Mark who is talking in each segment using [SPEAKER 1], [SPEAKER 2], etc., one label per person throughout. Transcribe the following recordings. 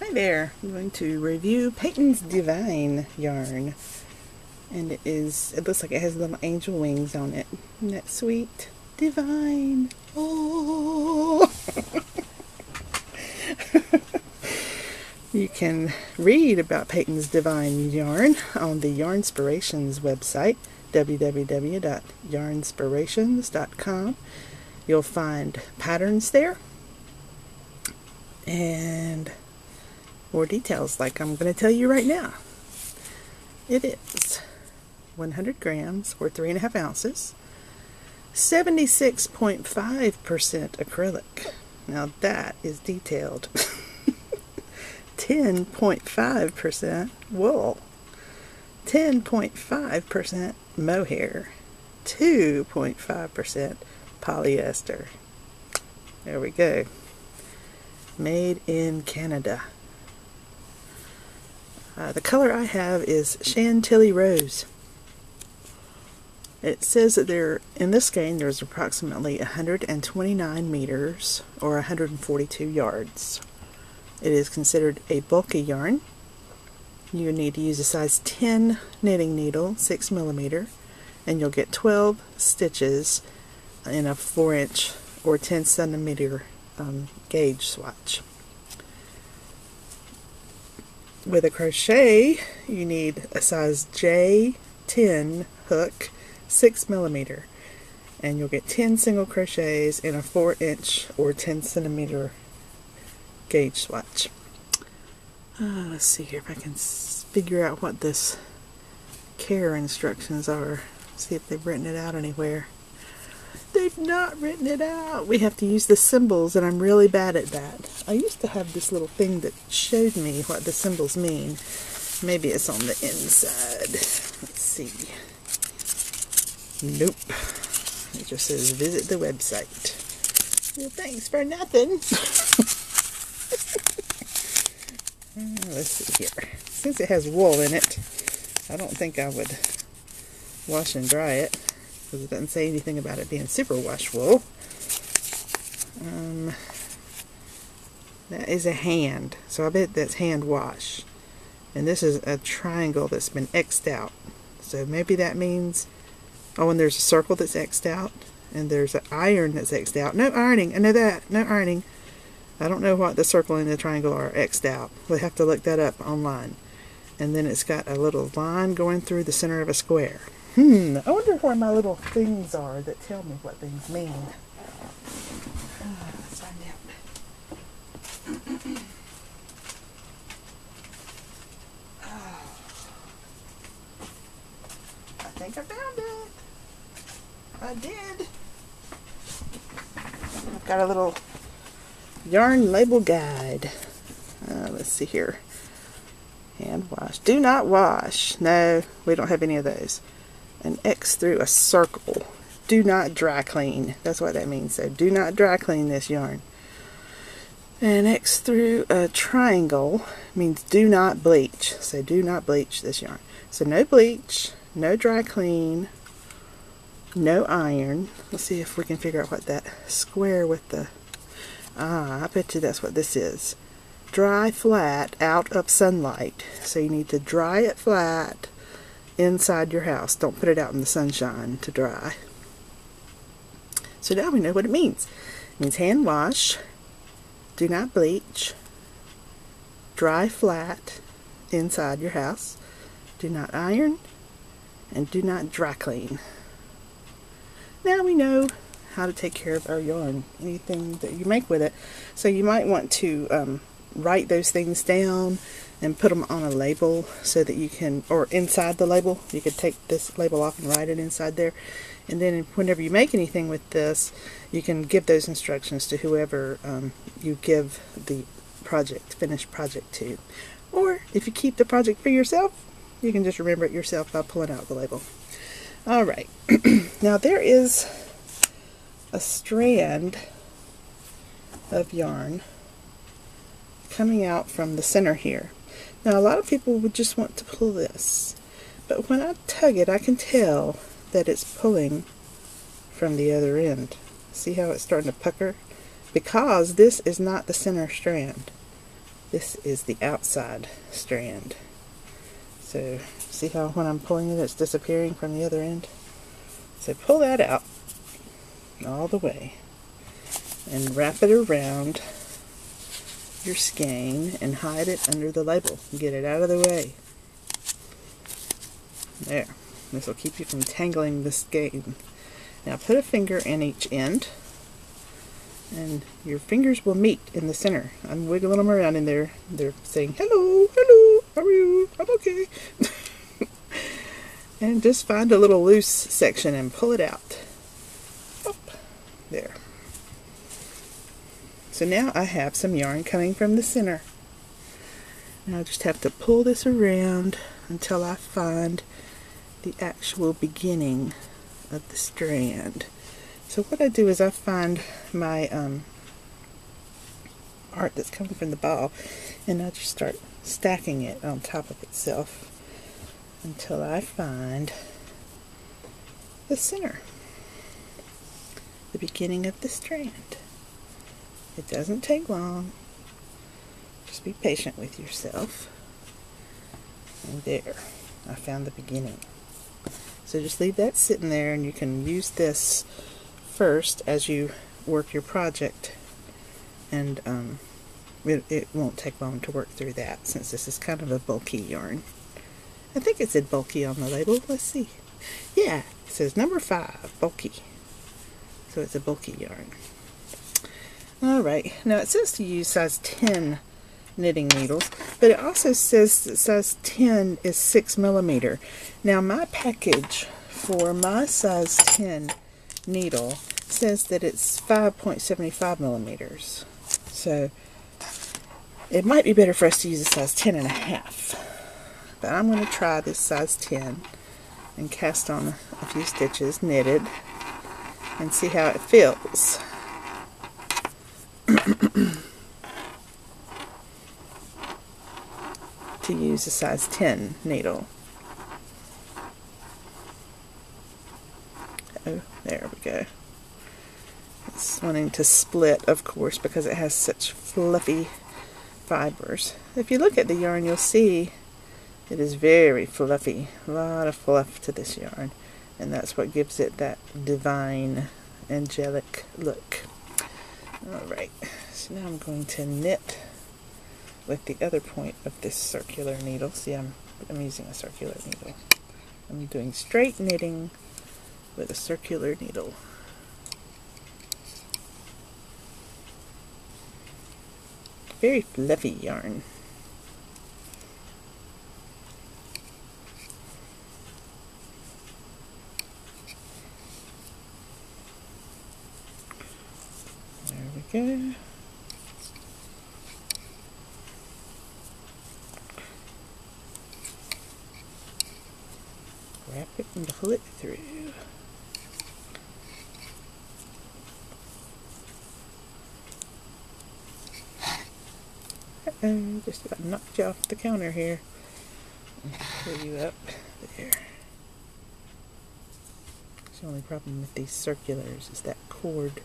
[SPEAKER 1] Hi there, I'm going to review Patons Divine yarn, and it looks like it has little angel wings on it. Isn't that sweet? Divine! Oh! You can read about Patons Divine yarn on the Yarnspirations website, www.yarnspirations.com. You'll find patterns there and more details like I'm going to tell you right now. It is 100 grams or 3.5 ounces, 76.5% acrylic. Now that is detailed. 10.5% wool, 10.5% mohair, 2.5% polyester. There we go. Made in Canada. The color I have is Chantilly Rose. It says that in this skein there's approximately 129 meters or 142 yards. It is considered a bulky yarn. You need to use a size 10 knitting needle, 6 millimeter, and you'll get 12 stitches in a 4-inch or 10 centimeter gauge swatch. With a crochet, you need a size J10 hook, 6 millimeter, and you'll get 10 single crochets in a 4-inch or 10 centimeter gauge swatch. Let's see here if I can figure out what this care instructions are. See if they've written it out anywhere. They've not written it out. We have to use the symbols, and I'm really bad at that. I used to have this little thing that showed me what the symbols mean. Maybe it's on the inside. Let's see. Nope. It just says visit the website. Well, thanks for nothing. Let's see here. Since it has wool in it, I don't think I would wash and dry it, because it doesn't say anything about it being superwash wool. That is a hand, so I bet that's hand wash. And this is a triangle that's been X'd out. So maybe that means, oh, and there's a circle that's X'd out, and there's an iron that's X'd out. No ironing, I know that, no ironing. I don't know what the circle and the triangle are X'd out. We'll have to look that up online. And then it's got a little line going through the center of a square. I wonder where my little things are that tell me what things mean. Let's find out. I think I found it. I did. I've got a little yarn label guide. Let's see here. Hand wash. Do not wash. No, we don't have any of those. An X through a circle. Do not dry clean. That's what that means. So do not dry clean this yarn. An X through a triangle means do not bleach. So do not bleach this yarn. So no bleach, no dry clean, no iron. Let's see if we can figure out what that square with the... I bet you that's what this is. Dry flat out of sunlight. So you need to dry it flat inside your house. Don't put it out in the sunshine to dry. So now we know what it means. It means hand wash, do not bleach, dry flat inside your house, do not iron, and do not dry clean. Now we know how to take care of our yarn, anything that you make with it. So you might want to write those things down and put them on a label so that you can, or inside the label, you could take this label off and write it inside there. And then whenever you make anything with this, you can give those instructions to whoever you give the finished project to. Or if you keep the project for yourself, you can just remember it yourself by pulling out the label. Alright, now there is a strand of yarn coming out from the center here. Now a lot of people would just want to pull this, but when I tug it I can tell that it's pulling from the other end. See how it's starting to pucker? Because this is not the center strand. This is the outside strand. So see how when I'm pulling it, it's disappearing from the other end? So pull that out all the way and wrap it around your skein and hide it under the label. Get it out of the way. There. This will keep you from tangling the skein. Now put a finger in each end, and your fingers will meet in the center. I'm wiggling them around in there. They're saying, hello, hello, how are you? I'm okay. And just find a little loose section and pull it out. Up. There. So now I have some yarn coming from the center. Now I just have to pull this around until I find the actual beginning of the strand. So what I do is I find my art that's coming from the ball, and I just start stacking it on top of itself until I find the center, the beginning of the strand. It doesn't take long. Just be patient with yourself. And there, I found the beginning. So just leave that sitting there, and you can use this first as you work your project, and it won't take long to work through that, since this is kind of a bulky yarn. I think it said bulky on the label. Let's see. Yeah, it says number 5, bulky. So it's a bulky yarn. Alright, now it says to use size 10 knitting needles, but it also says that size 10 is 6mm. Now my package for my size 10 needle says that it's 5.75mm. So it might be better for us to use a size 10.5. But I'm going to try this size 10 and cast on a few stitches knitted and see how it feels. To use a size 10 needle. Oh, there we go. It's wanting to split, of course, because it has such fluffy fibers. If you look at the yarn, you'll see it is very fluffy. A lot of fluff to this yarn, and that's what gives it that divine, angelic look. Alright, so now I'm going to knit with the other point of this circular needle. See, I'm using a circular needle. I'm doing straight knitting with a circular needle. Very fluffy yarn. There we go. Wrap it and pull it through. Uh-oh, just about knocked you off the counter here. Pull you up there. The only problem with these circulars is that cord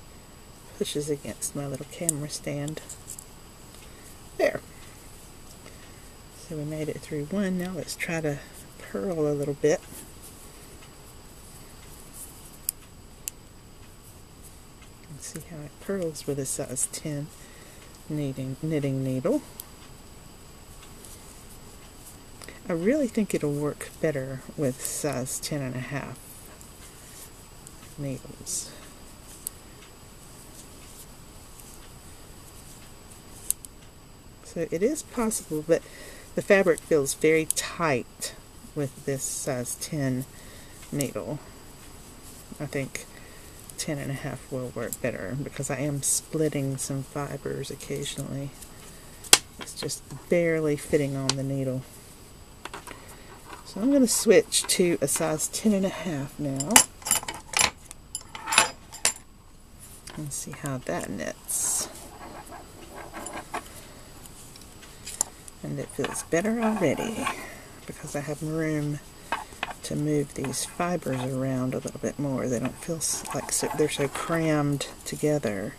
[SPEAKER 1] pushes against my little camera stand. There. So we made it through one. Now let's try to purl a little bit. Let's see how it purls with a size 10 knitting needle. I really think it'll work better with size 10.5 needles. So it is possible, but the fabric feels very tight with this size 10 needle. I think 10.5 will work better because I am splitting some fibers occasionally. It's just barely fitting on the needle. So I'm going to switch to a size 10.5 now and see how that knits. And it feels better already because I have room to move these fibers around a little bit more. They don't feel like they're so crammed together.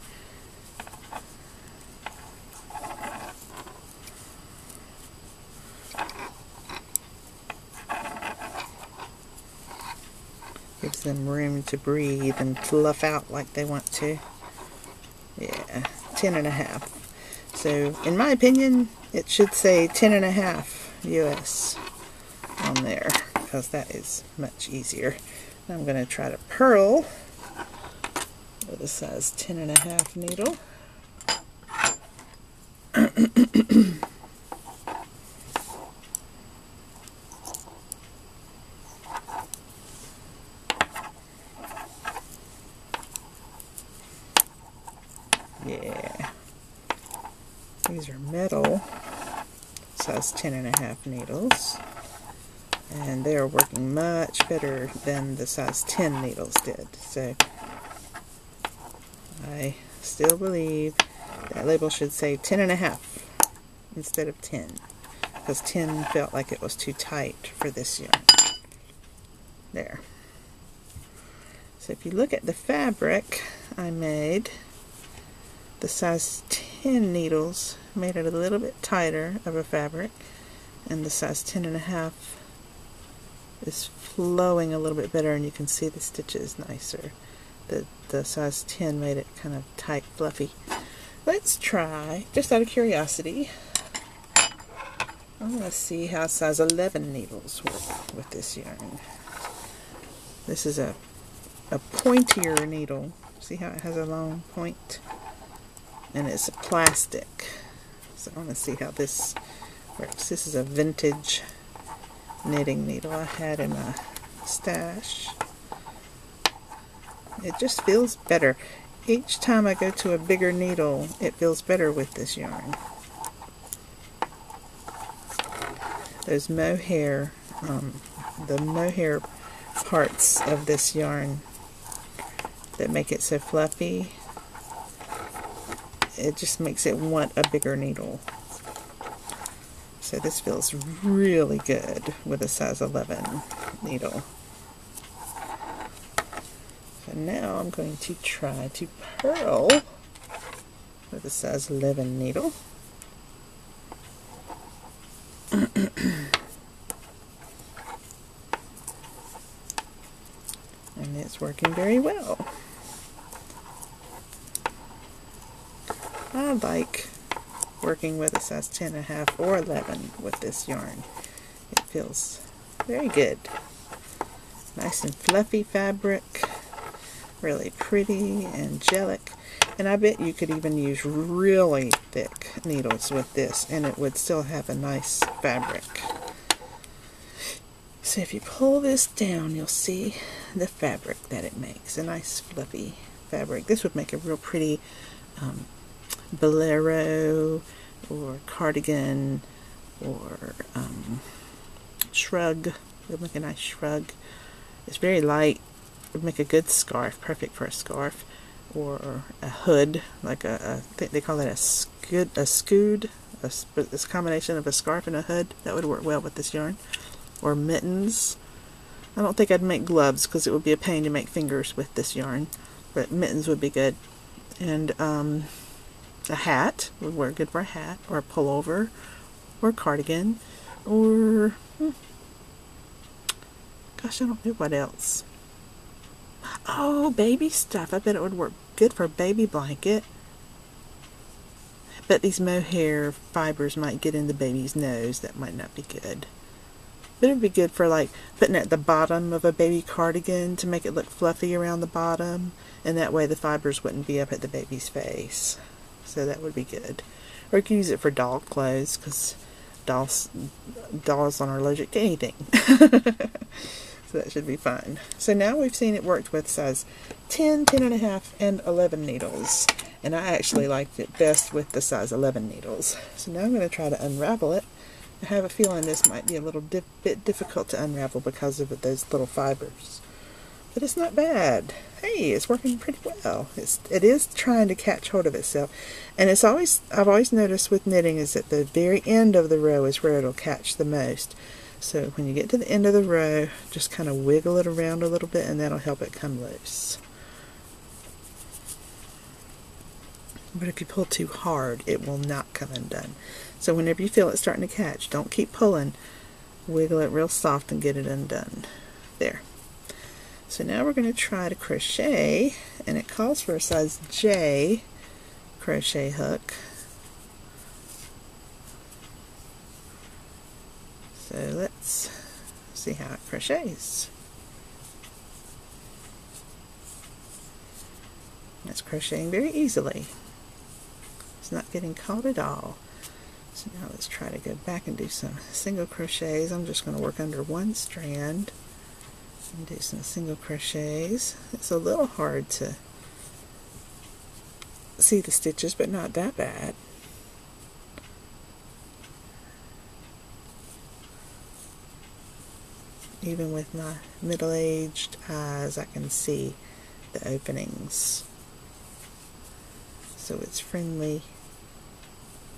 [SPEAKER 1] Gives them room to breathe and fluff out like they want to. Yeah, 10.5. So, in my opinion, it should say 10.5 US on there, because that is much easier. Now I'm going to try to purl with a size 10.5 needle. Yeah, these are metal, size 10.5 needles, and they are working much better than the size 10 needles did. So I still believe that label should say 10.5 instead of 10, because 10 felt like it was too tight for this yarn. There. So if you look at the fabric I made, the size 10 needles made it a little bit tighter of a fabric, and the size 10.5 is flowing a little bit better, and you can see the stitches nicer. The size 10 made it kind of tight, fluffy. Let's try, just out of curiosity, I want to see how size 11 needles work with this yarn. This is a pointier needle. See how it has a long point? And it's plastic. So I want to see how this works. This is a vintage knitting needle I had in my stash. It just feels better. Each time I go to a bigger needle, it feels better with this yarn. Those mohair, the mohair parts of this yarn that make it so fluffy, it just makes it want a bigger needle. So this feels really good with a size 11 needle. So now I'm going to try to purl with a size 11 needle. And it's working very well. I like working with a size 10.5 or 11 with this yarn. It feels very good. Nice and fluffy fabric, really pretty, angelic, and I bet you could even use really thick needles with this and it would still have a nice fabric. So if you pull this down, you'll see the fabric that it makes, a nice fluffy fabric. This would make a real pretty bolero or cardigan or shrug. It would make a nice shrug. It's very light. It would make a good scarf, perfect for a scarf or a hood, like I think they call it a scood, this combination of a scarf and a hood. That would work well with this yarn. Or mittens. I don't think I'd make gloves because it would be a pain to make fingers with this yarn, but mittens would be good. And a hat would work good for a hat, or a pullover, or a cardigan, or gosh, I don't know what else. Oh, baby stuff. I bet it would work good for a baby blanket. I bet these mohair fibers might get in the baby's nose. That might not be good. But it would be good for like putting it at the bottom of a baby cardigan to make it look fluffy around the bottom, and that way the fibers wouldn't be up at the baby's face. So that would be good. Or you can use it for doll clothes, because dolls are allergic to anything. So that should be fine. So now we've seen it worked with size 10, 10.5, and 11 needles. And I actually liked it best with the size 11 needles. So now I'm going to try to unravel it. I have a feeling this might be a little bit difficult to unravel because of those little fibers. But it's not bad. Hey, it's working pretty well. It is trying to catch hold of itself. And it's always, I've always noticed with knitting is that the very end of the row is where it'll catch the most. So when you get to the end of the row, just kind of wiggle it around a little bit and that'll help it come loose. But if you pull too hard, it will not come undone. So whenever you feel it starting to catch, don't keep pulling. Wiggle it real soft and get it undone. There. So now we're going to try to crochet, and it calls for a size J crochet hook. So let's see how it crochets. It's crocheting very easily. It's not getting caught at all. So now let's try to go back and do some single crochets. I'm just going to work under one strand and do some single crochets. It's a little hard to see the stitches, but not that bad. Even with my middle-aged eyes, I can see the openings. So it's friendly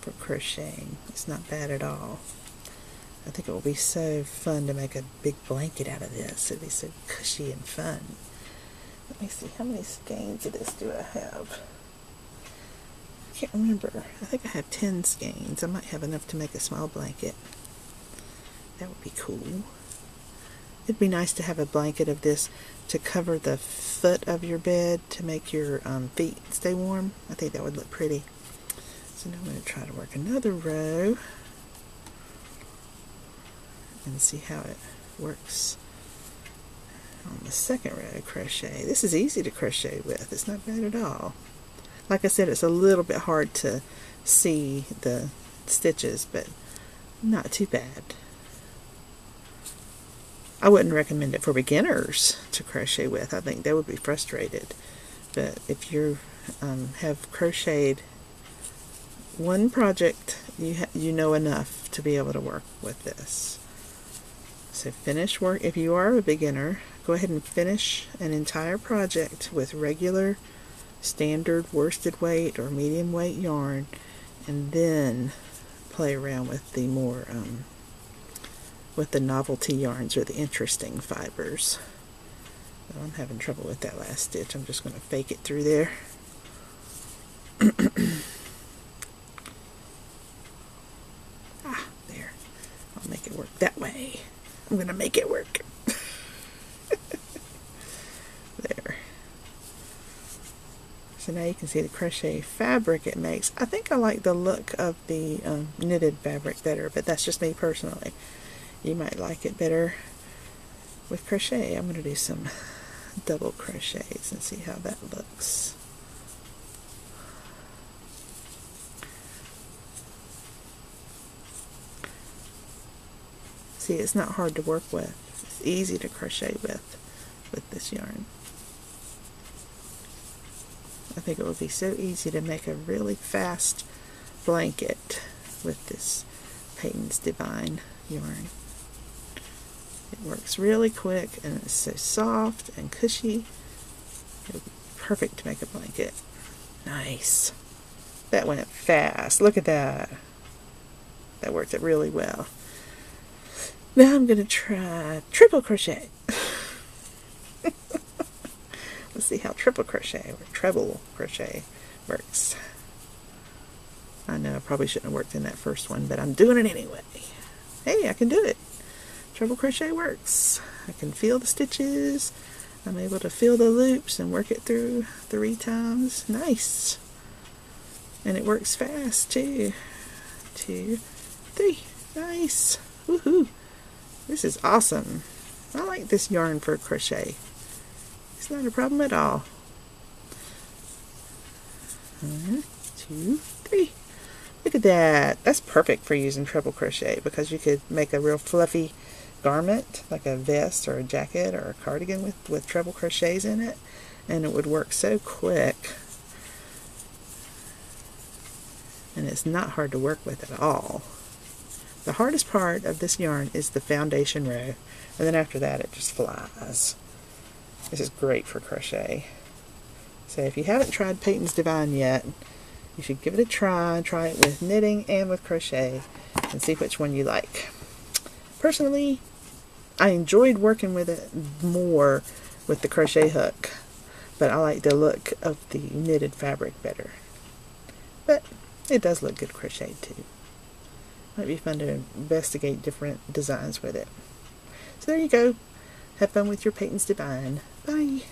[SPEAKER 1] for crocheting. It's not bad at all. I think it will be so fun to make a big blanket out of this. It'd be so cushy and fun. Let me see, how many skeins of this do I have? I can't remember. I think I have 10 skeins. I might have enough to make a small blanket. That would be cool. It'd be nice to have a blanket of this to cover the foot of your bed to make your feet stay warm. I think that would look pretty. So now I'm going to try to work another row and see how it works on the second row of crochet. This is easy to crochet with. It's not bad at all. Like I said, it's a little bit hard to see the stitches, but not too bad. I wouldn't recommend it for beginners to crochet with. I think they would be frustrated. But if you have crocheted one project, you know enough to be able to work with this. So finish work. If you are a beginner, go ahead and finish an entire project with regular standard worsted weight or medium weight yarn, and then play around with the more with the novelty yarns or the interesting fibers. Well, I'm having trouble with that last stitch. I'm just going to fake it through there. There. I'll make it work that way. I'm going to make it work. There. So now you can see the crochet fabric it makes. I think I like the look of the knitted fabric better, but that's just me personally. You might like it better with crochet. I'm going to do some double crochets and see how that looks. See, it's not hard to work with. It's easy to crochet with this yarn. I think it would be so easy to make a really fast blanket with this Patons Divine yarn. It works really quick and it's so soft and cushy. It would be perfect to make a blanket. Nice. That went fast. Look at that. That worked out really well. Now I'm going to try triple crochet. Let's see how triple crochet or treble crochet works. I know I probably shouldn't have worked in that first one, but I'm doing it anyway. Hey, I can do it. Treble crochet works. I can feel the stitches. I'm able to feel the loops and work it through 3 times. Nice. And it works fast too. 2, 3. Nice. Woohoo. This is awesome. I like this yarn for crochet. It's not a problem at all. 1, 2, 3. Look at that. That's perfect for using treble crochet because you could make a real fluffy garment, like a vest or a jacket or a cardigan with treble crochets in it, and it would work so quick. And it's not hard to work with at all. The hardest part of this yarn is the foundation row, and then after that it just flies. This is great for crochet. So if you haven't tried Patons Divine yet, you should give it a try. Try it with knitting and with crochet and see which one you like. Personally, I enjoyed working with it more with the crochet hook, but I like the look of the knitted fabric better. But it does look good crocheted too. Might be fun to investigate different designs with it. So there you go. Have fun with your Patons Divine. Bye.